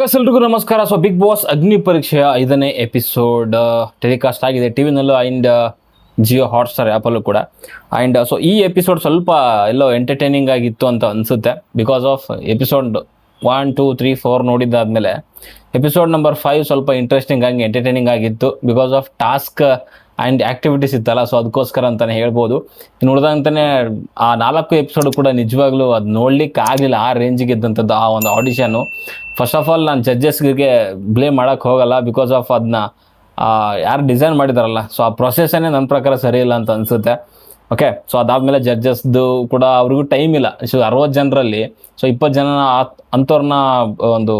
ಎಲ್ರಿಗೂ ನಮಸ್ಕಾರ. So big boss ಅಗ್ನಿ ಪರೀಕ್ಷೆಯ 5ನೇ ಎಪಿಸೋಡ್ ಟೆಲಿಕಾಸ್ಟ್ ಆಗಿದೆ ಟಿವಿನಲ್ಲೂ ಆ್ಯಂಡ್ ಜಿಯೋ ಹಾಟ್ಸ್ಟಾರ್ ಆ್ಯಪಲ್ಲೂ ಕೂಡ. ಆ್ಯಂಡ್ ಸೊ ಈ ಎಪಿಸೋಡ್ ಸ್ವಲ್ಪ ಎಲ್ಲೋ ಎಂಟರ್ಟೈನಿಂಗ್ ಆಗಿತ್ತು ಅಂತ ಅನಿಸುತ್ತೆ. ಬಿಕಾಸ್ ಆಫ್ ಎಪಿಸೋಡ್ 1, 2, 3, 4 ನೋಡಿದ್ದಾದಮೇಲೆ ಎಪಿಸೋಡ್ ನಂಬರ್ 5 ಸ್ವಲ್ಪ ಇಂಟ್ರೆಸ್ಟಿಂಗ್ ಆಗಿ ಎಂಟರ್ಟೈನಿಂಗ್ ಆಗಿತ್ತು. Because of task and activities ಇತ್ತಲ್ಲ, ಸೊ ಅದಕ್ಕೋಸ್ಕರ ಅಂತಲೇ ಹೇಳ್ಬೋದು. ನೋಡಿದಂತಲೇ ಆ 4 ಎಪಿಸೋಡು ಕೂಡ ನಿಜವಾಗ್ಲೂ ಅದು ನೋಡ್ಲಿಕ್ಕೆ ಆಗಲಿಲ್ಲ. ಆ ರೇಂಜಿಗೆ ಇದ್ದಂಥದ್ದು ಆ ಒಂದು ಆಡಿಷನ್ನು. ಫಸ್ಟ್ ಆಫ್ ಆಲ್ ನಾನು ಜಡ್ಜಸ್ಗೆ ಬ್ಲೇಮ್ ಮಾಡೋಕ್ಕೆ ಹೋಗಲ್ಲ. ಬಿಕಾಸ್ ಆಫ್ ಅದನ್ನ ಯಾರು ಡಿಸೈನ್ ಮಾಡಿದಾರಲ್ಲ, ಸೊ ಆ ಪ್ರೊಸೆಸ್ಸನ್ನೇ ನನ್ನ ಪ್ರಕಾರ ಸರಿ ಇಲ್ಲ ಅಂತ ಅನಿಸುತ್ತೆ. ಓಕೆ, ಸೊ ಅದಾದಮೇಲೆ ಜಡ್ಜಸ್ದು ಕೂಡ ಅವ್ರಿಗೂ ಟೈಮ್ ಇಲ್ಲ. ಸೊ 60 ಜನರಲ್ಲಿ ಸೊ 20 ಜನ ಅಂಥವ್ರನ್ನ ಒಂದು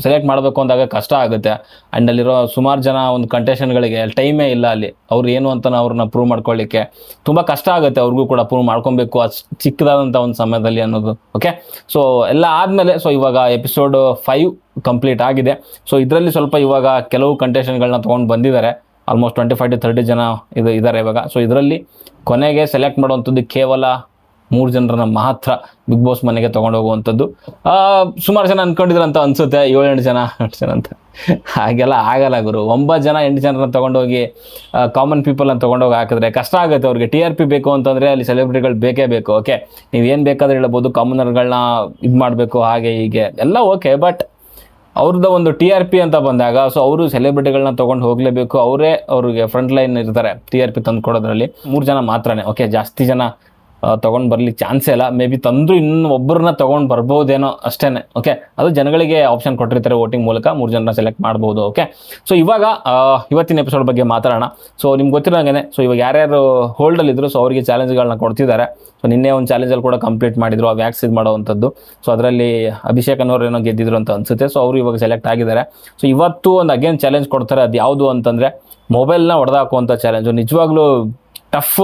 ಸೆಲೆಕ್ಟ್ ಮಾಡಬೇಕು ಅಂದಾಗ ಕಷ್ಟ ಆಗುತ್ತೆ. ಆ್ಯಂಡ್ ಅಲ್ಲಿರೋ ಸುಮಾರು ಜನ ಒಂದು ಕಂಟೆಸ್ಟೆಂಟ್ಗಳಿಗೆ ಟೈಮೇ ಇಲ್ಲ. ಅಲ್ಲಿ ಅವ್ರು ಏನು ಅಂತ ಅವ್ರನ್ನ ಪ್ರೂವ್ ಮಾಡ್ಕೊಳ್ಳಿಕ್ಕೆ ತುಂಬ ಕಷ್ಟ ಆಗುತ್ತೆ. ಅವ್ರಿಗೂ ಕೂಡ ಪ್ರೂವ್ ಮಾಡ್ಕೊಬೇಕು ಅಷ್ಟು ಚಿಕ್ಕದಾದಂಥ ಒಂದು ಸಮಯದಲ್ಲಿ ಅನ್ನೋದು. ಓಕೆ, ಸೊ ಎಲ್ಲ ಆದಮೇಲೆ ಸೊ ಇವಾಗ ಎಪಿಸೋಡ್ 5 ಕಂಪ್ಲೀಟ್ ಆಗಿದೆ. ಸೊ ಇದರಲ್ಲಿ ಸ್ವಲ್ಪ ಇವಾಗ ಕೆಲವು ಕಂಟೆಸ್ಟೆಂಟ್ಗಳನ್ನ ತೊಗೊಂಡು ಬಂದಿದ್ದಾರೆ. ಆಲ್ಮೋಸ್ಟ್ 25 to 30 ಜನ ಇದ್ದಾರೆ ಇವಾಗ. ಸೊ ಇದರಲ್ಲಿ ಕೊನೆಗೆ ಸೆಲೆಕ್ಟ್ ಮಾಡುವಂಥದ್ದು ಕೇವಲ 3 ಜನರನ್ನ ಮಾತ್ರ ಬಿಗ್ ಬಾಸ್ ಮನೆಗೆ ತೊಗೊಂಡು ಹೋಗುವಂಥದ್ದು. ಸುಮಾರು ಜನ ಅಂದ್ಕೊಂಡಿದ್ರು ಅಂತ ಅನಿಸುತ್ತೆ, 7-8 ಜನ ಅಂತ. ಹಾಗೆಲ್ಲ ಆಗಲ್ಲ ಗುರು. 9 ಜನ 8 ಜನರನ್ನ ತೊಗೊಂಡೋಗಿ ಕಾಮನ್ ಪೀಪಲನ್ನು ತೊಗೊಂಡೋಗಿ ಹಾಕಿದ್ರೆ ಕಷ್ಟ ಆಗುತ್ತೆ. ಅವ್ರಿಗೆ TRP ಬೇಕು ಅಂತಂದರೆ ಅಲ್ಲಿ ಸೆಲೆಬ್ರಿಟಿಗಳು ಬೇಕೇ ಬೇಕು. ಓಕೆ, ನೀವೇನು ಬೇಕಾದ್ರೆ ಹೇಳ್ಬೋದು, ಕಾಮನರ್ಗಳನ್ನ ಇದು ಮಾಡಬೇಕು ಹಾಗೆ ಹೀಗೆ ಎಲ್ಲ ಓಕೆ. ಬಟ್ ಅವ್ರದ್ದು ಒಂದು TRP ಅಂತ ಬಂದಾಗ ಸೊ ಅವರು ಸೆಲೆಬ್ರಿಟಿಗಳನ್ನ ತೊಗೊಂಡು ಹೋಗಲೇಬೇಕು. ಅವ್ರಿಗೆ ಫ್ರಂಟ್ ಲೈನ್ ಇರ್ತಾರೆ TRP ತಂದು ಕೊಡೋದ್ರಲ್ಲಿ. 3 ಜನ ಮಾತ್ರನೇ. ಓಕೆ, ಜಾಸ್ತಿ ಜನ ತೊಗೊಂಡು ಬರ್ಲಿಕ್ಕೆ ಚಾನ್ಸೇ ಇಲ್ಲ. ಮೇ ಬಿ ತಂದರೂ ಇನ್ನೂ ಒಬ್ಬರನ್ನ ತೊಗೊಂಡು ಬರ್ಬೋದೇನೋ ಅಷ್ಟೇ. ಓಕೆ, ಅದು ಜನಗಳಿಗೆ ಆಪ್ಷನ್ ಕೊಟ್ಟಿರ್ತಾರೆ ವೋಟಿಂಗ್ ಮೂಲಕ 3 ಜನನ ಸೆಲೆಕ್ಟ್ ಮಾಡ್ಬೋದು. ಓಕೆ, ಸೊ ಇವಾಗ ಇವತ್ತಿನ ಎಪಿಸೋಡ್ ಬಗ್ಗೆ ಮಾತಾಡೋಣ. ಸೊ ನಿಮ್ಗೆ ಗೊತ್ತಿರೋಂಗೆ ಸೊ ಇವಾಗ ಯಾರ್ಯಾರು ಹೋಲ್ಡಲ್ಲಿದ್ದರು ಸೊ ಅವರಿಗೆ ಚಾಲೆಂಜ್ಗಳನ್ನ ಕೊಡ್ತಿದ್ದಾರೆ. ಸೊ ನಿನ್ನೆ ಒಂದು ಚಾಲೆಂಜಲ್ಲಿ ಕೂಡ ಕಂಪ್ಲೀಟ್ ಮಾಡಿದರು, ಆ ವ್ಯಾಕ್ಸ್ ಇದು ಮಾಡೋವಂಥದ್ದು. ಸೊ ಅದರಲ್ಲಿ ಅಭಿಷೇಕ್ ಅನ್ನೋರು ಏನೋ ಗೆದ್ದಿದ್ರು ಅಂತ ಅನಿಸುತ್ತೆ. ಸೊ ಅವರು ಇವಾಗ ಸೆಲೆಕ್ಟ್ ಆಗಿದ್ದಾರೆ. ಸೊ ಇವತ್ತು ಒಂದು ಅಗೇನ್ ಚಾಲೆಂಜ್ ಕೊಡ್ತಾರೆ. ಅದು ಯಾವುದು ಅಂತಂದರೆ ಮೊಬೈಲ್ನ ಹೊಡೆದಾಕುವಂಥ ಚಾಲೆಂಜು. ನಿಜವಾಗ್ಲೂ ಟಫ್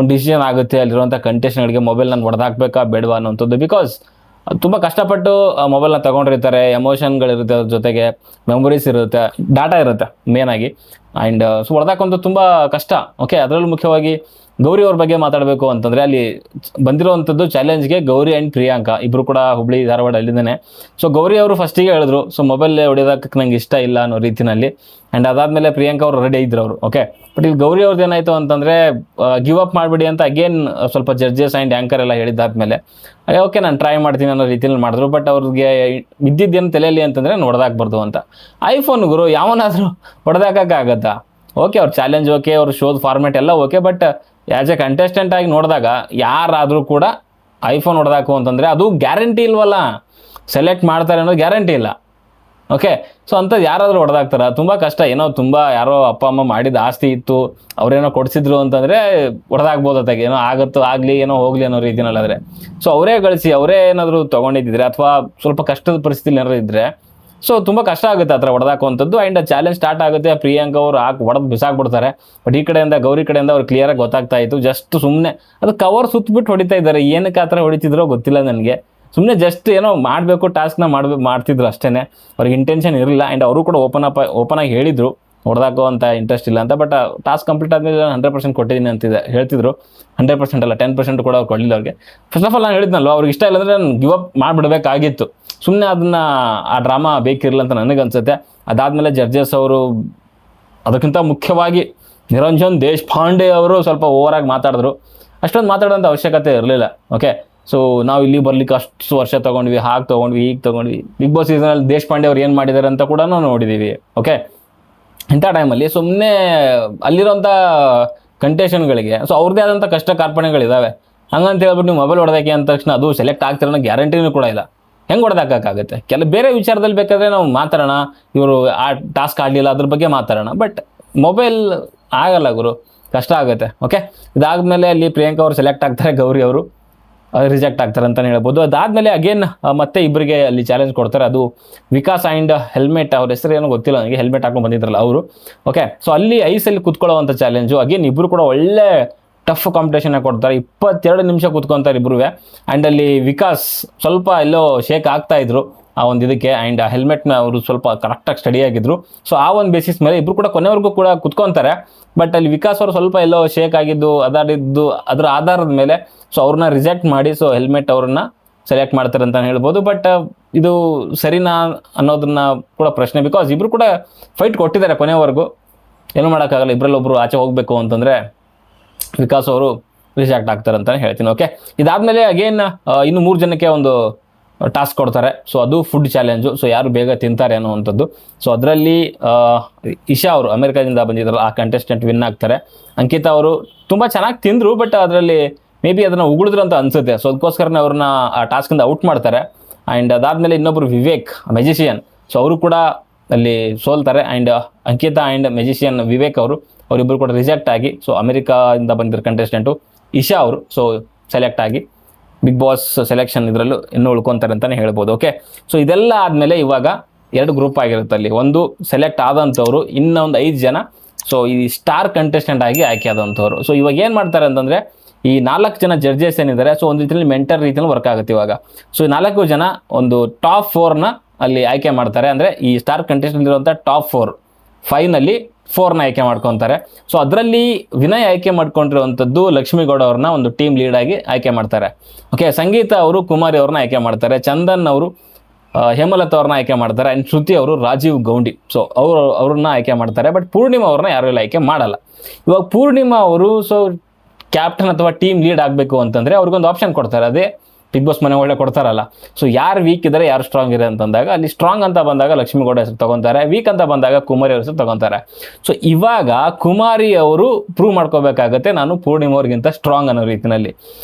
ಒಂದು ಡಿಸಿಷನ್ ಆಗುತ್ತೆ ಅಲ್ಲಿರುವಂಥ ಕಂಟೆಸ್ಟೆಂಟ್ಗಳಿಗೆ. ಮೊಬೈಲ್ ನಾನು ಹೊಡೆದಾಕಬೇಕಾ ಬೇಡವಾ ಅನ್ನೋಂಥದ್ದು. ಬಿಕಾಸ್ ತುಂಬ ಕಷ್ಟಪಟ್ಟು ಮೊಬೈಲ್ನ ತೊಗೊಂಡಿರ್ತಾರೆ. ಎಮೋಷನ್ಗಳಿರುತ್ತೆ, ಅದ್ರ ಜೊತೆಗೆ ಮೆಮೊರೀಸ್ ಇರುತ್ತೆ, ಡಾಟಾ ಇರುತ್ತೆ ಮೇನಾಗಿ. ಆ್ಯಂಡ್ ಸೊ ಹೊಡೆದಾಕಂತೂ ತುಂಬ ಕಷ್ಟ. ಓಕೆ, ಅದರಲ್ಲೂ ಮುಖ್ಯವಾಗಿ ಗೌರಿ ಅವ್ರ ಬಗ್ಗೆ ಮಾತಾಡಬೇಕು ಅಂತಂದರೆ ಅಲ್ಲಿ ಬಂದಿರೋವಂಥದ್ದು ಚಾಲೆಂಜ್ಗೆ ಗೌರಿ ಆ್ಯಂಡ್ ಪ್ರಿಯಾಂಕಾ ಇಬ್ಬರು ಕೂಡ ಹುಬ್ಳಿ ಧಾರವಾಡ ಅಲ್ಲಿದ್ದಾನೆ. ಸೊ ಗೌರಿ ಅವರು ಫಸ್ಟಿಗೆ ಹೇಳಿದ್ರು ಸೊ ಮೊಬೈಲ್ ಹೊಡೆಯೋದಕ್ಕೆ ನಂಗೆ ಇಷ್ಟ ಇಲ್ಲ ಅನ್ನೋ ರೀತಿಯಲ್ಲಿ. ಆ್ಯಂಡ್ ಅದಾದಮೇಲೆ ಪ್ರಿಯಾಂಕಾ ಅವರು ರೆಡಿ ಇದ್ರು ಅವರು. ಓಕೆ, ಬಟ್ ಇಲ್ಲಿ ಗೌರಿ ಅವ್ರದ್ದು ಏನಾಯಿತು ಅಂತಂದರೆ ಗಿವ್ ಅಪ್ ಮಾಡಿಬಿಡಿ ಅಂತ ಅಗೇನ್ ಸ್ವಲ್ಪ ಜಡ್ಜಸ್ ಆ್ಯಂಡ್ ಆ್ಯಂಕರ್ ಎಲ್ಲ ಹೇಳಿದ್ದಾದ್ಮೇಲೆ ಓಕೆ ನಾನು ಟ್ರೈ ಮಾಡ್ತೀನಿ ಅನ್ನೋ ರೀತಿಯಲ್ಲಿ ಮಾಡಿದ್ರು. ಬಟ್ ಅವ್ರಿಗೆ ಇದ್ದಿದ್ದೇನು ತಲೆಯಲ್ಲಿ ಅಂತಂದರೆ ಹೊಡೆದಾಕ್ಬಾರ್ದು ಅಂತ. ಐಫೋನ್ ಗುರು ಯಾವನಾದರೂ ಹೊಡೆದಾಕಕ್ಕಾಗತ್ತಾ? ಓಕೆ, ಅವ್ರ ಚಾಲೆಂಜ್ ಓಕೆ, ಅವ್ರ ಶೋದ ಫಾರ್ಮ್ಯಾಟ್ ಎಲ್ಲ okay. But as A contestant ಆಗಿ ನೋಡಿದಾಗ ಯಾರಾದರೂ ಕೂಡ ಐಫೋನ್ ಹೊಡೆದಾಕು ಅಂತಂದರೆ ಅದು ಗ್ಯಾರಂಟಿ ಇಲ್ವಲ್ಲ, ಸೆಲೆಕ್ಟ್ ಮಾಡ್ತಾರೆ ಅನ್ನೋದು ಗ್ಯಾರಂಟಿ ಇಲ್ಲ. ಓಕೆ, ಸೊ ಅಂಥದ್ದು ಯಾರಾದರೂ ಹೊಡೆದಾಕ್ತಾರ? ತುಂಬ ಕಷ್ಟ. ಏನೋ ತುಂಬ ಯಾರೋ ಅಪ್ಪ ಅಮ್ಮ ಮಾಡಿದ ಆಸ್ತಿ ಇತ್ತು, ಅವರೇನೋ ಕೊಡಿಸಿದ್ರು ಅಂತಂದರೆ ಹೊಡೆದಾಕ್ಬೋದು. ಅತ್ತಾಗೆ ಏನೋ ಆಗುತ್ತೋ ಆಗಲಿ, ಏನೋ ಹೋಗಲಿ ಅನ್ನೋ ರೀತಿನಲ್ಲಾದರೆ ಸೊ ಅವರೇ ಗಳಿಸಿ ಅವರೇ ಏನಾದರೂ ತೊಗೊಂಡಿದ್ದಿದ್ರೆ ಅಥವಾ ಸ್ವಲ್ಪ ಕಷ್ಟದ ಪರಿಸ್ಥಿತಿ ಏನಾದ್ರು ಇದ್ದರೆ ಸೊ ತುಂಬ ಕಷ್ಟ ಆಗುತ್ತೆ ಆ ಥರ ಹೊಡೆದಾಕುವಂಥದ್ದು. ಆ್ಯಂಡ್ ಚಾಲೆಂಜ್ ಸ್ಟಾರ್ಟ್ ಆಗುತ್ತೆ. ಪ್ರಿಯಾಂಕಾ ಅವರು ಹೊಡೆದು ಬಿಸಾಕ್ಬಿಡ್ತಾರೆ. ಬಟ್ ಈ ಕಡೆಯಿಂದ ಗೌರಿ ಕಡೆಯಿಂದ ಅವ್ರು ಕ್ಲಿಯರಾಗಿ ಗೊತ್ತಾಗ್ತಾ ಇತ್ತು. ಜಸ್ಟ್ ಸುಮ್ಮನೆ ಅದು ಕವರ್ ಸುತ್ತಬಿಟ್ಟು ಹೊಡಿತಾ ಇದ್ದಾರೆ. ಏನಕ್ಕೆ ಆ ಥರ ಹೊಡಿತಿದ್ರೋ ಗೊತ್ತಿಲ್ಲ ನನಗೆ. ಸುಮ್ಮನೆ ಜಸ್ಟ್ ಏನೋ ಮಾಡಬೇಕು, ಟಾಸ್ಕ್ನ ಮಾಡ್ತಿದ್ರು ಅಷ್ಟೇ. ಅವ್ರಿಗೆ ಇಂಟೆನ್ಷನ್ ಇರಲಿಲ್ಲ. ಆ್ಯಂಡ್ ಅವರು ಕೂಡ ಓಪನ್ ಆಗಿ ಹೇಳಿದರು ಹೊಡೆದಾಕೋ ಅಂತ ಇಂಟ್ರೆಸ್ಟ್ ಇಲ್ಲ ಅಂತ. ಬಟ್ ಟಾಸ್ಕ್ ಕಂಪ್ಲೀಟ್ ಆದಮೇಲೆ 100% ಕೊಟ್ಟಿದ್ದೀನಿ ಅಂತಿದೆ ಹೇಳ್ತಿದ್ರು. 100% ಅಲ್ಲ, 10% ಕೂಡ ಅವ್ರು ಕೊಡಲಿಲ್ಲ ಅವ್ರಿಗೆ. ಫಸ್ಟ್ ಆಫ್ ಆಲ್ ನಾನು ಹೇಳಿದ್ನಲ್ವ, ಅವ್ರಿಗೆ ಇಷ್ಟ ಇಲ್ಲ ಅಂದರೆ ನಾನು ಗಿವ್ ಅಪ್ ಮಾಡಿಬಿಡ್ಬೇಕಾಗಿತ್ತು. ಸುಮ್ಮನೆ ಅದನ್ನು ಆ ಡ್ರಾಮಾ ಬೇಕಿರಲಿಲ್ಲ ಅಂತ ನನಗನ್ಸುತ್ತೆ. ಅದಾದಮೇಲೆ ಜಡ್ಜಸ್ ಅವರು ಅದಕ್ಕಿಂತ ಮುಖ್ಯವಾಗಿ ನಿರಂಜನ್ ದೇಶಪಾಂಡೆ ಅವರು ಸ್ವಲ್ಪ ಓವರಾಗಿ ಮಾತಾಡಿದ್ರು. ಅಷ್ಟೊಂದು ಮಾತಾಡೋಂಥ ಅವಶ್ಯಕತೆ ಇರಲಿಲ್ಲ. ಓಕೆ, ಸೊ ನಾವು ಇಲ್ಲಿ ಬರ್ಲಿಕ್ಕೆ ಅಷ್ಟು ವರ್ಷ ತೊಗೊಂಡ್ವಿ, ಹಾಗೆ ತೊಗೊಂಡ್ವಿ, ಹೀಗೆ ತೊಗೊಂಡ್ವಿ. ಬಿಗ್ ಬಾಸ್ ಸೀಸನಲ್ಲಿ ದೇಶಪಾಂಡೆ ಅವ್ರು ಏನು ಮಾಡಿದ್ದಾರೆ ಅಂತ ಕೂಡ ನಾವು ನೋಡಿದ್ದೀವಿ. ಓಕೆ, ಇಂಥ ಟೈಮಲ್ಲಿ ಸುಮ್ಮನೆ ಅಲ್ಲಿರೋಂಥ ಕಂಟೆಸ್ಟೆಂಟ್ಗಳಿಗೆ ಸೊ ಅವ್ರದ್ದೇ ಆದಂಥ ಕಷ್ಟ ಕಾರ್ಪಣ್ಯಗಳಿದ್ದಾವೆ. ಹಂಗಂತ ಹೇಳ್ಬಿಟ್ಟು ನೀವು ಮೊಬೈಲ್ ಹೊಡೆದಾಕೆ ಅಂದ ತಕ್ಷಣ ಅದು ಸೆಲೆಕ್ಟ್ ಆಗ್ತಿರೋ ಅನ್ನೋ ಗ್ಯಾರಂಟಿನೂ ಕೂಡ ಇಲ್ಲ. ಹೆಂಗೆ ಹೊಡೆದಾಕಾಗುತ್ತೆ? ಬೇರೆ ವಿಚಾರದಲ್ಲಿ ಬೇಕಾದರೆ ನಾವು ಮಾತಾಡೋಣ, ಇವರು ಆ ಟಾಸ್ಕ್ ಆಡಲಿಲ್ಲ ಅದ್ರ ಬಗ್ಗೆ ಮಾತಾಡೋಣ. ಬಟ್ ಮೊಬೈಲ್ ಆಗಲ್ಲ ಗುರು, ಕಷ್ಟ ಆಗುತ್ತೆ. ಓಕೆ, ಇದಾದಮೇಲೆ ಅಲ್ಲಿ ಪ್ರಿಯಾಂಕಾ ಅವರು ಸೆಲೆಕ್ಟ್ ಆಗ್ತಾರೆ, ಗೌರಿ ಅವರು ರಿಜೆಕ್ಟ್ ಆಗ್ತಾರೆ ಅಂತಲೇ ಹೇಳ್ಬೋದು. ಅದಾದಮೇಲೆ ಅಗೇನ್ ಮತ್ತೆ ಇಬ್ಬರಿಗೆ ಅಲ್ಲಿ ಚಾಲೆಂಜ್ ಕೊಡ್ತಾರೆ. ಅದು ವಿಕಾಸ್ ಆ್ಯಂಡ್ ಹೆಲ್ಮೆಟ್, ಅವ್ರ ಹೆಸರು ಏನೋ ಗೊತ್ತಿಲ್ಲ ನನಗೆ, ಹೆಲ್ಮೆಟ್ ಹಾಕೊಂಡು ಬಂದಿದ್ರಲ್ಲ ಅವರು. ಓಕೆ, ಸೊ ಅಲ್ಲಿ ಐಸಲ್ಲಿ ಕುತ್ಕೊಳ್ಳೋವಂಥ ಚಾಲೆಂಜು. ಅಗೇನ್ ಇಬ್ಬರು ಕೂಡ ಒಳ್ಳೆ ಟಫ್ ಕಾಂಪಿಟೇಷನ್ ಕೊಡ್ತಾರೆ. 22 ನಿಮಿಷ ಕೂತ್ಕೊತಾರೆ ಇಬ್ಬರು. ಆ್ಯಂಡ್ ಅಲ್ಲಿ ವಿಕಾಸ್ ಸ್ವಲ್ಪ ಎಲ್ಲೋ ಶೇಕ್ ಆಗ್ತಾಯಿದ್ರು ಆ ಒಂದು ಇದಕ್ಕೆ. ಆ್ಯಂಡ್ ಆ ಹೆಲ್ಮೆಟ್ನ ಅವರು ಸ್ವಲ್ಪ ಕರೆಕ್ಟಾಗಿ ಸ್ಟಡಿ ಆಗಿದ್ರು. ಸೊ ಆ ಒಂದು ಬೇಸಿಸ್ ಮೇಲೆ ಇಬ್ಬರು ಕೂಡ ಕೊನೆವರೆಗೂ ಕೂಡ ಕುತ್ಕೊತಾರೆ. ಬಟ್ ಅಲ್ಲಿ ವಿಕಾಸ್ ಅವರು ಸ್ವಲ್ಪ ಎಲ್ಲೋ ಶೇಕ್ ಆಗಿದ್ದು ಅದರ ಆಧಾರದ ಮೇಲೆ ಸೊ ಅವ್ರನ್ನ ರಿಜೆಕ್ಟ್ ಮಾಡಿ ಸೊ ಹೆಲ್ಮೆಟ್ ಅವ್ರನ್ನ ಸೆಲೆಕ್ಟ್ ಮಾಡ್ತಾರೆ ಅಂತ ಹೇಳ್ಬೋದು. ಬಟ್ ಇದು ಸರಿನಾ ಅನ್ನೋದನ್ನ ಕೂಡ ಪ್ರಶ್ನೆ, ಬಿಕಾಸ್ ಇಬ್ರು ಕೂಡ ಫೈಟ್ ಕೊಟ್ಟಿದ್ದಾರೆ ಕೊನೆವರೆಗೂ. ಏನೂ ಮಾಡೋಕ್ಕಾಗಲ್ಲ, ಇಬ್ಬರಲ್ಲೊಬ್ಬರು ಆಚೆ ಹೋಗಬೇಕು ಅಂತಂದರೆ ವಿಕಾಸ್ ಅವರು ರಿಜೆಕ್ಟ್ ಆಗ್ತಾರೆ ಅಂತಲೇ ಹೇಳ್ತೀನಿ. ಓಕೆ, ಇದಾದಮೇಲೆ ಅಗೇನ್ ಇನ್ನು 3 ಜನಕ್ಕೆ ಒಂದು ಟಾಸ್ಕ್ ಕೊಡ್ತಾರೆ. ಸೊ ಅದು ಫುಡ್ ಚಾಲೆಂಜು. ಸೊ ಯಾರು ಬೇಗ ತಿಂತಾರೆ ಅನ್ನೋವಂಥದ್ದು. ಸೊ ಅದರಲ್ಲಿ ಇಶಾ ಅವರು ಅಮೆರಿಕಾದಿಂದ ಬಂದಿದ್ದರು, ಆ ಕಂಟೆಸ್ಟೆಂಟ್ ವಿನ್ ಆಗ್ತಾರೆ. ಅಂಕಿತಾ ಅವರು ತುಂಬ ಚೆನ್ನಾಗಿ ತಿಂದರು, ಬಟ್ ಅದರಲ್ಲಿ ಮೇ ಬಿ ಅದನ್ನು ಉಗುಳಿದ್ರು ಅಂತ ಅನಿಸುತ್ತೆ. ಸೊ ಅದಕ್ಕೋಸ್ಕರನೇ ಅವ್ರನ್ನ ಆ ಟಾಸ್ಕಿಂದ ಔಟ್ ಮಾಡ್ತಾರೆ. ಆ್ಯಂಡ್ ಅದಾದಮೇಲೆ ಇನ್ನೊಬ್ಬರು ವಿವೇಕ್ ಮೆಜಿಷಿಯನ್, ಸೊ ಅವರು ಕೂಡ ಅಲ್ಲಿ ಸೋಲ್ತಾರೆ. And Ankita and magician Vivek ಅವರಿಬ್ಬರು ಕೂಡ ರಿಜೆಕ್ಟ್ ಆಗಿ, ಸೊ ಅಮೆರಿಕಾದಿಂದ ಬಂದಿರೋ ಕಂಟೆಸ್ಟೆಂಟು ಇಶಾ ಅವರು ಸೊ ಸೆಲೆಕ್ಟ್ ಆಗಿ ಬಿಗ್ ಬಾಸ್ ಸೆಲೆಕ್ಷನ್ ಇದರಲ್ಲೂ ಇನ್ನೂ ಉಳ್ಕೊತಾರೆ ಅಂತಲೇ ಹೇಳ್ಬೋದು. ಓಕೆ, ಸೊ ಇದೆಲ್ಲ ಆದಮೇಲೆ ಇವಾಗ 2 ಗ್ರೂಪ್ ಆಗಿರುತ್ತೆ. ಅಲ್ಲಿ ಒಂದು ಸೆಲೆಕ್ಟ್ ಆದಂಥವ್ರು, ಇನ್ನೊಂದು 5 ಜನ ಸೊ ಈ ಸ್ಟಾರ್ ಕಂಟೆಸ್ಟೆಂಟ್ ಆಗಿ ಆಯ್ಕೆ ಆದಂಥವ್ರು. ಸೊ ಇವಾಗ ಏನು ಮಾಡ್ತಾರೆ ಅಂತಂದರೆ ಈ 4 ಜನ ಜಡ್ಜಸ್ ಏನಿದ್ದಾರೆ, ಸೊ ಒಂದು ರೀತಿಯಲ್ಲಿ ಮೆಂಟರ್ ರೀತಿಯಲ್ಲಿ ವರ್ಕ್ ಆಗುತ್ತೆ ಇವಾಗ. ಸೊ ಈ 4 ಜನ ಒಂದು ಟಾಪ್ 4ನ ಅಲ್ಲಿ ಆಯ್ಕೆ ಮಾಡ್ತಾರೆ. ಅಂದರೆ ಈ ಸ್ಟಾರ್ ಕಂಟೆಸ್ಟೆಂಟ್ ಇರುವಂಥ ಟಾಪ್ 5ನಲ್ಲಿ 4ನ ಆಯ್ಕೆ ಮಾಡ್ಕೊತಾರೆ. ಸೊ ಅದರಲ್ಲಿ ವಿನಯ್ ಆಯ್ಕೆ ಮಾಡ್ಕೊಂಡಿರುವಂಥದ್ದು ಲಕ್ಷ್ಮೀಗೌಡ ಅವ್ರನ್ನ ಒಂದು ಟೀಮ್ ಲೀಡ್ ಆಗಿ ಆಯ್ಕೆ ಮಾಡ್ತಾರೆ. ಓಕೆ, ಸಂಗೀತ ಅವರು ಕುಮಾರಿ ಅವ್ರನ್ನ ಆಯ್ಕೆ ಮಾಡ್ತಾರೆ. ಚಂದನ್ ಅವರು ಹೇಮಲತಾ ಅವ್ರನ್ನ ಆಯ್ಕೆ ಮಾಡ್ತಾರೆ. ಆ್ಯಂಡ್ ಶ್ರುತಿ ಅವರು ರಾಜೀವ್ ಗೌಂಡಿ ಸೊ ಅವ್ರನ್ನ ಆಯ್ಕೆ ಮಾಡ್ತಾರೆ. ಬಟ್ ಪೂರ್ಣಿಮಾ ಅವ್ರನ್ನ ಯಾರು ಇಲ್ಲ ಆಯ್ಕೆ ಮಾಡಲ್ಲ. ಇವಾಗ ಪೂರ್ಣಿಮಾ ಅವರು ಸೊ ಕ್ಯಾಪ್ಟನ್ ಅಥವಾ ಟೀಮ್ ಲೀಡ್ ಆಗಬೇಕು ಅಂತಂದರೆ ಅವ್ರಿಗೊಂದು ಆಪ್ಷನ್ ಕೊಡ್ತಾರೆ, ಅದೇ ಬಿಗ್ ಬಾಸ್ ಮನೆ ಒಳ್ಳೆ ಕೊಡ್ತಾರಲ್ಲ. ಸೊ ಯಾರು ವೀಕ್ ಇದ್ದಾರೆ, ಯಾರು ಸ್ಟ್ರಾಂಗ್ ಇದೆ ಅಂತಂದಾಗ ಅಲ್ಲಿ ಸ್ಟ್ರಾಂಗ್ ಅಂತ ಬಂದಾಗ ಲಕ್ಷ್ಮೀಗೌಡ ಹೆಸರು ತೊಗೊತಾರೆ, ವೀಕ್ ಅಂತ ಬಂದಾಗ ಕುಮಾರಿ ಅವ್ರ ಹೆಸರು ತೊಗೊತಾರೆ. ಸೊ ಇವಾಗ ಕುಮಾರಿ ಅವರು ಪ್ರೂವ್ ಮಾಡ್ಕೋಬೇಕಾಗತ್ತೆ, ನಾನು ಪೂರ್ಣಿಮಾ ಅವ್ರಿಗಿಂತ ಸ್ಟ್ರಾಂಗ್ ಅನ್ನೋ ರೀತಿಯಲ್ಲಿ.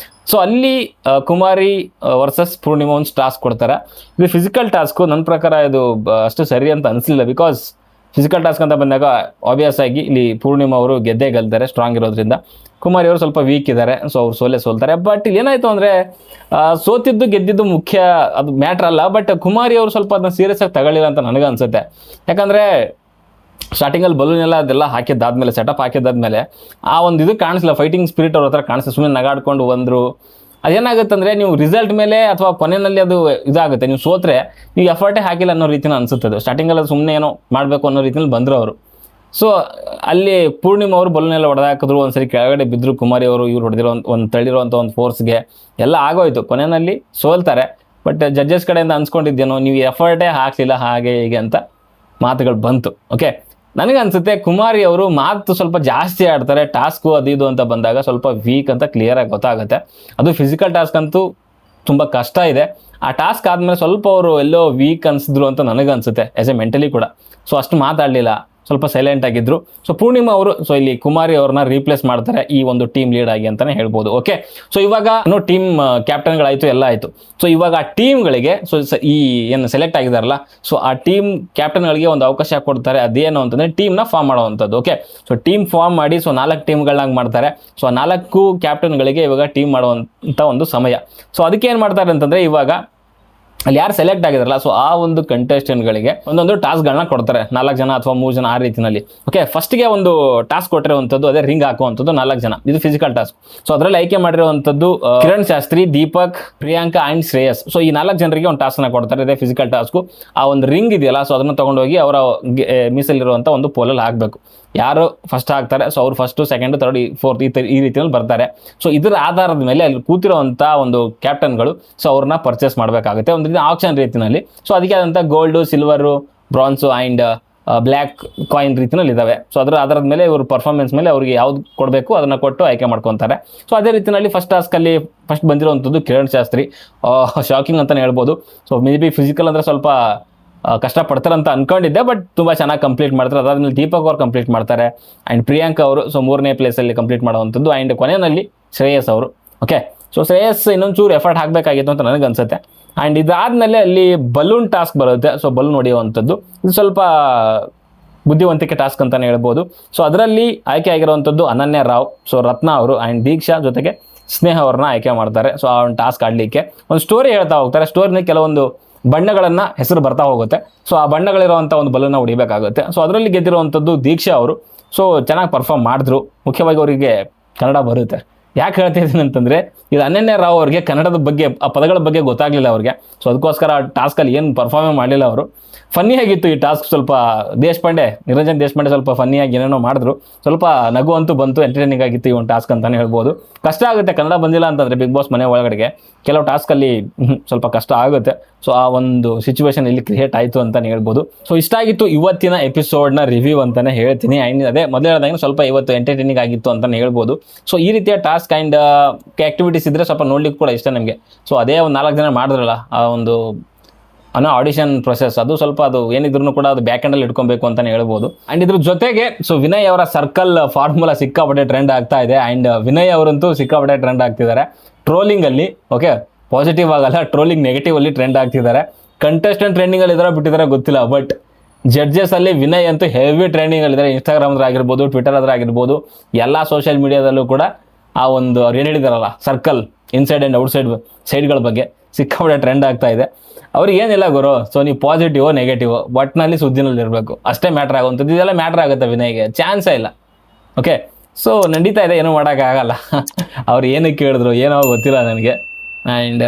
ಸೊ ಅಲ್ಲಿ ಕುಮಾರಿ ವರ್ಸಸ್ ಪೂರ್ಣಿಮಾ ಒಂದು ಟಾಸ್ಕ್ ಕೊಡ್ತಾರೆ. ಇದು ಫಿಸಿಕಲ್ ಟಾಸ್ಕು. ನನ್ನ ಪ್ರಕಾರ ಇದು ಅಷ್ಟು ಸರಿ ಅಂತ ಅನಿಸಲಿಲ್ಲ. ಬಿಕಾಸ್ ಫಿಸಿಕಲ್ ಟಾಸ್ಕ್ ಅಂತ ಬಂದಾಗ ಆಬ್ವಿಯಸ್ ಆಗಿ ಇಲ್ಲಿ ಪೂರ್ಣಿಮಾ ಅವರು ಗೆದ್ದೇ ಗೆಲ್ತಾರೆ ಸ್ಟ್ರಾಂಗ್ ಇರೋದ್ರಿಂದ. ಕುಮಾರಿ ಅವರು ಸ್ವಲ್ಪ ವೀಕ್ ಇದ್ದಾರೆ, ಸೊ ಅವ್ರು ಸೋಲ್ತಾರೆ. ಬಟ್ ಇಲ್ಲಿ ಏನಾಯಿತು ಅಂದರೆ ಸೋತಿದ್ದು ಗೆದ್ದಿದ್ದು ಮುಖ್ಯ, ಅದು ಮ್ಯಾಟ್ರ್ ಅಲ್ಲ. ಬಟ್ ಕುಮಾರಿ ಅವರು ಸ್ವಲ್ಪ ಅದನ್ನ ಸೀರಿಯಸ್ ಆಗಿ ತಗೊಳ್ಳಿಲ್ಲ ಅಂತ ನನಗೆ ಅನಿಸುತ್ತೆ. ಯಾಕಂದರೆ ಸ್ಟಾರ್ಟಿಂಗಲ್ಲಿ ಬಲೂನ್ ಎಲ್ಲ ಅದೆಲ್ಲ ಹಾಕಿದ್ದಾದ್ಮೇಲೆ, ಸೆಟಪ್ ಹಾಕಿದ್ದಾದ್ಮೇಲೆ ಆ ಒಂದು ಇದು ಕಾಣಿಸಿಲ್ಲ, ಫೈಟಿಂಗ್ ಸ್ಪಿರಿಟ್ ಅವ್ರ ಹತ್ರ ಕಾಣಿಸ್ತದೆ. ಸುಮ್ಮನೆ ನಗಾಡ್ಕೊಂಡು ಬಂದರು. ಅದೇನಾಗುತ್ತೆ ಅಂದರೆ ನೀವು ರಿಸಲ್ಟ್ ಮೇಲೆ ಅಥವಾ ಕೊನೆಯಲ್ಲಿ ಅದು ಇದಾಗುತ್ತೆ. ನೀವು ಸೋತ್ರೆ ನೀವು ಎಫರ್ಟೇ ಹಾಕಿಲ್ಲ ಅನ್ನೋ ರೀತಿನ ಅನಿಸುತ್ತೆ. ಅದು ಸ್ಟಾರ್ಟಿಂಗಲ್ಲಿ ಸುಮ್ಮನೆ ಏನೋ ಮಾಡಬೇಕು ಅನ್ನೋ ರೀತಿಯಲ್ಲಿ ಬಂದರು ಅವರು. ಸೊ ಅಲ್ಲಿ ಪೂರ್ಣಿಮಾ ಅವರು ಬಲೂನೆಲ್ಲ ಹೊಡೆದಾಕಿದ್ರು, ಒಂದ್ಸರಿ ಕೆಳಗಡೆ ಬಿದ್ದರು ಕುಮಾರಿ ಅವರು. ಇವ್ರು ಹೊಡೆದಿರೋ ಒಂದು ತಳ್ಳಿರೋಂಥ ಒಂದು ಫೋರ್ಸ್ಗೆ ಎಲ್ಲ ಆಗೋಯ್ತು. ಕೊನೆಯಲ್ಲಿ ಸೋಲ್ತಾರೆ. ಬಟ್ ಜಡ್ಜಸ್ ಕಡೆಯಿಂದ ಅನ್ಸ್ಕೊಂಡಿದ್ದೇನೋ ನೀವು ಎಫರ್ಟೇ ಹಾಕಲಿಲ್ಲ ಹಾಗೆ ಹೀಗೆ ಅಂತ ಮಾತುಗಳು ಬಂತು. ಓಕೆ, ನನಗೆ ಅನಿಸುತ್ತೆ ಕುಮಾರಿ ಅವರು ಮಾತು ಸ್ವಲ್ಪ ಜಾಸ್ತಿ ಆಡ್ತಾರೆ. ಟಾಸ್ಕು ಅದು ಇದು ಅಂತ ಬಂದಾಗ ಸ್ವಲ್ಪ ವೀಕ್ ಅಂತ ಕ್ಲಿಯರಾಗಿ ಗೊತ್ತಾಗುತ್ತೆ. ಅದು ಫಿಸಿಕಲ್ ಟಾಸ್ಕ್ ಅಂತೂ ತುಂಬ ಕಷ್ಟ ಇದೆ. ಆ ಟಾಸ್ಕ್ ಆದಮೇಲೆ ಸ್ವಲ್ಪ ಅವರು ಎಲ್ಲೋ ವೀಕ್ ಅನಿಸಿದ್ರು ಅಂತ ನನಗೆ ಅನಿಸುತ್ತೆ, ಆ್ಯಸ್ ಎ ಮೆಂಟಲಿ ಕೂಡ. ಸೊ ಅಷ್ಟು ಮಾತಾಡಲಿಲ್ಲ, ಸ್ವಲ್ಪ ಸೈಲೆಂಟ್ ಆಗಿದ್ರು. ಸೊ ಪೂರ್ಣಿಮಾ ಅವರು ಸೊ ಇಲ್ಲಿ ಕುಮಾರಿ ಅವ್ರನ್ನ ರೀಪ್ಲೇಸ್ ಮಾಡ್ತಾರೆ ಈ ಒಂದು ಟೀಮ್ ಲೀಡ್ ಆಗಿ ಅಂತಲೇ ಹೇಳ್ಬೋದು. ಓಕೆ, ಸೊ ಇವಾಗ ಟೀಮ್ ಕ್ಯಾಪ್ಟನ್ಗಳಾಯಿತು, ಎಲ್ಲ ಆಯಿತು. ಸೊ ಇವಾಗ ಆ ಟೀಮ್ಗಳಿಗೆ ಸೊ ಈ ಏನು ಸೆಲೆಕ್ಟ್ ಆಗಿದಾರಲ್ಲ, ಸೊ ಆ ಟೀಮ್ ಕ್ಯಾಪ್ಟನ್ಗಳಿಗೆ ಒಂದು ಅವಕಾಶ ಕೊಡ್ತಾರೆ. ಅದೇನು ಅಂತಂದರೆ ಟೀಮ್ನ ಫಾರ್ಮ್ ಮಾಡೋವಂಥದ್ದು. ಓಕೆ, ಸೊ ಟೀಮ್ ಫಾರ್ಮ್ ಮಾಡಿ ಸೊ 4 ಟೀಮ್ಗಳನ್ನಾಗಿ ಮಾಡ್ತಾರೆ. ಸೊ ಆ 4 ಕ್ಯಾಪ್ಟನ್ಗಳಿಗೆ ಇವಾಗ ಟೀಮ್ ಮಾಡುವಂಥ ಒಂದು ಸಮಯ. ಸೊ ಅದಕ್ಕೆ ಏನು ಮಾಡ್ತಾರೆ ಅಂತಂದರೆ ಇವಾಗ ಅಲ್ಲಿ ಯಾರು ಸೆಲೆಕ್ಟ್ ಆಗಿದಾರಲ್ಲ, ಸೊ ಆ ಒಂದು ಕಂಟೆಸ್ಟೆಂಟ್ಗಳಿಗೆ ಒಂದೊಂದು ಟಾಸ್ಕ್ಗಳನ್ನ ಕೊಡ್ತಾರೆ. 4 ಜನ ಅಥವಾ 3 ಜನ ಆ ರೀತಿಯಲ್ಲಿ. ಓಕೆ, ಫಸ್ಟ್ಗೆ ಒಂದು ಟಾಸ್ಕ್ ಕೊಟ್ಟಿರುವಂಥದ್ದು ಅದೇ ರಿಂಗ್ ಹಾಕುವಂಥದ್ದು 4 ಜನ. ಇದು ಫಿಸಿಕಲ್ ಟಾಸ್ಕ್. ಸೊ ಅದರಲ್ಲಿ ಆಯ್ಕೆ ಮಾಡಿರುವಂಥದ್ದು ಕಿರಣ್ ಶಾಸ್ತ್ರಿ, ದೀಪಕ್, ಪ್ರಿಯಾಂಕಾ ಆ್ಯಂಡ್ ಶ್ರೇಯಸ್. ಸೊ ಈ 4 ಜನರಿಗೆ ಒಂದು ಟಾಸ್ಕ್ನ ಕೊಡ್ತಾರೆ, ಇದೇ ಫಿಸಿಕಲ್ ಟಾಸ್ಕು. ಆ ಒಂದು ರಿಂಗ್ ಇದೆಯಲ್ಲ, ಸೊ ಅದನ್ನು ತೊಗೊಂಡೋಗಿ ಅವರ ಮೀಸಲಿರುವಂಥ ಒಂದು ಪೋಲಲ್ಲಿ ಹಾಕಬೇಕು. ಯಾರು ಫಸ್ಟ್ ಹಾಕ್ತಾರೆ ಸೊ ಅವ್ರು ಫಸ್ಟು, ಸೆಕೆಂಡು, ಥರ್ಡ್, ಫೋರ್ತ್ ಈ ರೀತಿಯಲ್ಲಿ ಬರ್ತಾರೆ. ಸೊ ಇದರ ಆಧಾರದ ಮೇಲೆ ಅಲ್ಲಿ ಕೂತಿರೋವಂಥ ಒಂದು ಕ್ಯಾಪ್ಟನ್ಗಳು ಸೊ ಅವ್ರನ್ನ ಪರ್ಚೇಸ್ ಮಾಡಬೇಕಾಗುತ್ತೆ ಒಂದು ರೀತಿ ಆಕ್ಷನ್ ರೀತಿಯಲ್ಲಿ. ಸೊ ಅದಕ್ಕೆ ಆದಂಥ gold, silver, bronze and black coin ರೀತಿಯಲ್ಲಿ ಇದ್ದಾವೆ. ಸೊ ಅದರ ಮೇಲೆ ಇವರು ಪರ್ಫಾರ್ಮೆನ್ಸ್ ಮೇಲೆ ಅವ್ರಿಗೆ ಯಾವ್ದು ಕೊಡಬೇಕು ಅದನ್ನು ಕೊಟ್ಟು ಆಯ್ಕೆ ಮಾಡ್ಕೊತಾರೆ. ಸೊ ಅದೇ ರೀತಿಯಲ್ಲಿ ಫಸ್ಟ್ ಟಾಸ್ಕಲ್ಲಿ ಫಸ್ಟ್ ಬಂದಿರುವಂಥದ್ದು ಕಿರಣ್ ಶಾಸ್ತ್ರಿ. ಶಾಕಿಂಗ್ ಅಂತಲೇ ಹೇಳ್ಬೋದು. ಸೊ ಮೇ ಬಿ ಫಿಸಿಕಲ್ ಅಂದರೆ ಸ್ವಲ್ಪ ಕಷ್ಟಪಡ್ತಾರೆ ಅಂತ ಅಂದ್ಕೊಂಡಿದ್ದೆ, ಬಟ್ ತುಂಬ ಚೆನ್ನಾಗಿ ಕಂಪ್ಲೀಟ್ ಮಾಡ್ತಾರೆ. ಅದಾದಮೇಲೆ ದೀಪಕ್ ಅವ್ರು ಕಂಪ್ಲೀಟ್ ಮಾಡ್ತಾರೆ. ಆ್ಯಂಡ್ ಪ್ರಿಯಾಂಕಾ ಅವರು ಸೊ 3ನೇ ಪ್ಲೇಸಲ್ಲಿ ಕಂಪ್ಲೀಟ್ ಮಾಡುವಂಥದ್ದು. ಆ್ಯಂಡ್ ಕೊನೆಯಲ್ಲಿ ಶ್ರೇಯಸ್ ಅವರು. ಓಕೆ, ಸೊ ಶ್ರೇಯಸ್ ಇನ್ನೊಂಚೂರು ಎಫರ್ಟ್ ಹಾಕಬೇಕಾಗಿತ್ತು ಅಂತ ನನಗೆ ಅನಿಸುತ್ತೆ. ಆ್ಯಂಡ್ ಇದಾದಮೇಲೆ ಅಲ್ಲಿ ಬಲೂನ್ ಟಾಸ್ಕ್ ಬರುತ್ತೆ. ಸೊ ಬಲೂನ್ ಹೊಡೆಯುವಂಥದ್ದು ಇದು ಸ್ವಲ್ಪ ಬುದ್ಧಿವಂತಿಕೆ ಟಾಸ್ಕ್ ಅಂತಲೇ ಹೇಳ್ಬೋದು. ಸೊ ಅದರಲ್ಲಿ ಆಯ್ಕೆ ಆಗಿರುವಂಥದ್ದು ಅನನ್ಯ ರಾವ್, ಸೊ ರತ್ನ ಅವರು ಆ್ಯಂಡ್ ದೀಕ್ಷಾ ಜೊತೆಗೆ ಸ್ನೇಹ ಅವ್ರನ್ನ ಆಯ್ಕೆ ಮಾಡ್ತಾರೆ. ಸೊ ಆ ಒಂದು ಟಾಸ್ಕ್ ಆಡಲಿಕ್ಕೆ ಒಂದು ಸ್ಟೋರಿ ಹೇಳ್ತಾ ಹೋಗ್ತಾರೆ. ಸ್ಟೋರಿನ ಕೆಲವೊಂದು ಬಣ್ಣಗಳನ್ನು ಹೆಸರು ಬರ್ತಾ ಹೋಗುತ್ತೆ. ಸೊ ಆ ಬಣ್ಣಗಳಿರುವಂಥ ಒಂದು ಬಲೂನ್ನ ಹೊಡಿಬೇಕಾಗುತ್ತೆ. ಸೊ ಅದರಲ್ಲಿ ಗೆದ್ದಿರುವಂಥದ್ದು ದೀಕ್ಷಾ ಅವರು. ಸೊ ಚೆನ್ನಾಗಿ ಪರ್ಫಾರ್ಮ್ ಮಾಡಿದ್ರು. ಮುಖ್ಯವಾಗಿ ಅವರಿಗೆ ಕನ್ನಡ ಬರುತ್ತೆ, ಯಾಕೆ ಹೇಳ್ತಿದ್ದೀನಿ ಅಂತಂದರೆ ಇದು ಅನನ್ಯ ರಾವ್ ಅವ್ರಿಗೆ ಕನ್ನಡದ ಬಗ್ಗೆ ಆ ಪದಗಳ ಬಗ್ಗೆ ಗೊತ್ತಾಗಲಿಲ್ಲ ಅವ್ರಿಗೆ. ಸೊ ಅದಕ್ಕೋಸ್ಕರ ಆ ಟಾಸ್ಕಲ್ಲಿ ಏನು ಪರ್ಫಾರ್ಮೇ ಮಾಡಲಿಲ್ಲ ಅವರು. ಫನ್ನಿ ಆಗಿತ್ತು ಈ ಟಾಸ್ಕ್. ಸ್ವಲ್ಪ ನಿರಂಜನ್ ದೇಶಪಾಂಡೆ ಸ್ವಲ್ಪ ಫನ್ನಿಯಾಗಿ ಏನೇನೋ ಮಾಡಿದ್ರು. ಸ್ವಲ್ಪ ನಗು ಅಂತೂ ಬಂತು, ಎಂಟರ್ಟೈನಿಂಗ್ ಆಗಿತ್ತು ಈ ಒಂದು ಟಾಸ್ಕ್ ಅಂತಲೇ ಹೇಳ್ಬೋದು. ಕಷ್ಟ ಆಗುತ್ತೆ ಕನ್ನಡ ಬಂದಿಲ್ಲ ಅಂತಂದರೆ ಬಿಗ್ ಬಾಸ್ ಮನೆ ಒಳಗಡೆಗೆ ಕೆಲವು ಟಾಸ್ಕಲ್ಲಿ ಸ್ವಲ್ಪ ಕಷ್ಟ ಆಗುತ್ತೆ. ಸೊ ಆ ಒಂದು ಸಿಚುವೇಶನ್ ಇಲ್ಲಿ ಕ್ರಿಯೇಟ್ ಆಯಿತು ಅಂತಲೇ ಹೇಳ್ಬೋದು. ಸೊ ಇಷ್ಟ ಆಗಿತ್ತು ಇವತ್ತಿನ ಎಪಿಸೋಡ್ನ ರಿವ್ಯೂ ಅಂತಲೇ ಹೇಳ್ತೀನಿ. ಆ್ಯಂಡ್ ಅದೇ ಮೊದಲೇ ಹೇಳಿದಾಗ ಸ್ವಲ್ಪ ಇವತ್ತು ಎಂಟರ್ಟೈನಿಂಗ್ ಆಗಿತ್ತು ಅಂತಲೇ ಹೇಳ್ಬೋದು. ಸೊ ಈ ರೀತಿಯ ಟಾಸ್ಕ್ ಆ್ಯಂಡ್ ಆ್ಯಕ್ಟಿವಿಟೀಸ್ ಇದ್ದರೆ ಸ್ವಲ್ಪ ನೋಡ್ಲಿಕ್ಕೆ ಕೂಡ ಇಷ್ಟ ನಮಗೆ. ಸೊ ಅದೇ ಒಂದು 4 ಜನ ಮಾಡಿದ್ರಲ್ಲ ಆ ಒಂದು ಆಡಿಷನ್ ಪ್ರೊಸೆಸ್, ಅದು ಸ್ವಲ್ಪ ಅದು ಏನಿದ್ರು ಕೂಡ ಅದು ಬ್ಯಾಕ್ ಹ್ಯಾಂಡಲ್ಲಿ ಇಟ್ಕೊಬೇಕು ಅಂತಲೇ ಹೇಳ್ಬೋದು. ಆ್ಯಂಡ್ ಇದ್ರ ಜೊತೆಗೆ ಸೊ ವಿನಯ್ ಅವರ ಸರ್ಕಲ್ ಫಾರ್ಮುಲಾ ಸಿಕ್ಕಾಪಟ್ಟೆ ಟ್ರೆಂಡ್ ಆಗ್ತಾ ಇದೆ. ಆ್ಯಂಡ್ ವಿನಯ್ ಅವರಂತೂ ಸಿಕ್ಕಾಪಟ್ಟೆ ಟ್ರೆಂಡ್ ಆಗ್ತಿದ್ದಾರೆ ಟ್ರೋಲಿಂಗಲ್ಲಿ. ಓಕೆ, ಪಾಸಿಟಿವ್ ಆಗಲ್ಲ, ಟ್ರೋಲಿಂಗ್ ನೆಗೆಟಿವ್ ಅಲ್ಲಿ ಟ್ರೆಂಡ್ ಆಗ್ತಿದ್ದಾರೆ. ಕಂಟೆಸ್ಟೆಂಟ್ ಟ್ರೆಂಡಿಂಗಲ್ಲಿ ಇದಾರೆ ಬಿಟ್ಟಿದ್ದಾರೆ ಗೊತ್ತಿಲ್ಲ, ಬಟ್ ಜಡ್ಜಸ್ ಅಲ್ಲಿ ವಿನಯ್ ಅಂತೂ ಹೆವಿ ಟ್ರೆಂಡಿಂಗಲ್ಲಿದ್ದಾರೆ. ಇನ್ಸ್ಟಾಗ್ರಾಮ್ ಆಗಿರ್ಬೋದು, ಟ್ವಿಟರ್ ಆಗಿರ್ಬೋದು, ಎಲ್ಲ ಸೋಷಿಯಲ್ ಮೀಡಿಯಾದಲ್ಲೂ ಕೂಡ ಆ ಒಂದು ಅವ್ರು ಏನು ಹೇಳಿದಾರಲ್ಲ ಸರ್ಕಲ್ ಇನ್ಸೈಡ್ ಆ್ಯಂಡ್ ಔಟ್ಸೈಡ್ ಸೈಡ್ಗಳ ಬಗ್ಗೆ ಸಿಕ್ಕಾಪಟ್ಟೆ ಟ್ರೆಂಡ್ ಆಗ್ತಾ ಇದೆ. ಅವ್ರಿಗೆ ಏನಿಲ್ಲ ಗುರು, ಸೊ ನೀವು ಪಾಸಿಟಿವ್ ನೆಗೆಟಿವ್ ಒಟ್ಟಿನಲ್ಲಿ ಸುದ್ದಿನಲ್ಲಿ ಇರಬೇಕು, ಅಷ್ಟೇ ಮ್ಯಾಟ್ರ್ ಆಗುವಂಥದ್ದು. ಇದೆಲ್ಲ ಮ್ಯಾಟ್ರ್ ಆಗುತ್ತೆ ವಿನಯ್ಗೆ, ಚಾನ್ಸೇ ಇಲ್ಲ. ಓಕೆ, ಸೊ ನಡೀತಾ ಇದೆ, ಏನೂ ಮಾಡೋಕ್ಕಾಗಲ್ಲ. ಅವ್ರು ಏನಕ್ಕೆ ಕೇಳಿದ್ರು ಏನೋ ಗೊತ್ತಿಲ್ಲ ನನಗೆ. ಆ್ಯಂಡ್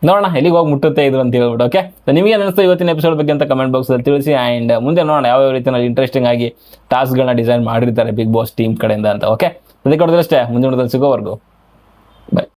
ನೋಡೋಣ ಎಲ್ಲಿಗೆ ಹೋಗಿ ಮುಟ್ಟುತ್ತೆ ಇದು ಅಂತ ಹೇಳ್ಬಿಟ್ಟು. ಓಕೆ, ಸೊ ನಿಮಗೆ ಅನಿಸ್ತು ಇವತ್ತಿನ ಎಪಿಸೋಡ್ ಬಗ್ಗೆ ಅಂತ ಕಮೆಂಟ್ ಬಾಕ್ಸಲ್ಲಿ ತಿಳಿಸಿ. ಆ್ಯಂಡ್ ಮುಂದೆ ನೋಡೋಣ ಯಾವ ರೀತಿಯಲ್ಲಿ ಇಂಟ್ರೆಸ್ಟಿಂಗ್ ಆಗಿ ಟಾಸ್ಕ್ಗಳನ್ನ ಡಿಸೈನ್ ಮಾಡಿರ್ತಾರೆ ಬಿಗ್ ಬಾಸ್ ಟೀಮ್ ಕಡೆಯಿಂದ ಅಂತ. ಓಕೆ, ಅದಕ್ಕೆ ಕೊಡೋದಷ್ಟೇ, ಮುಂದಿನ ಸಿಗೋವರೆಗೂ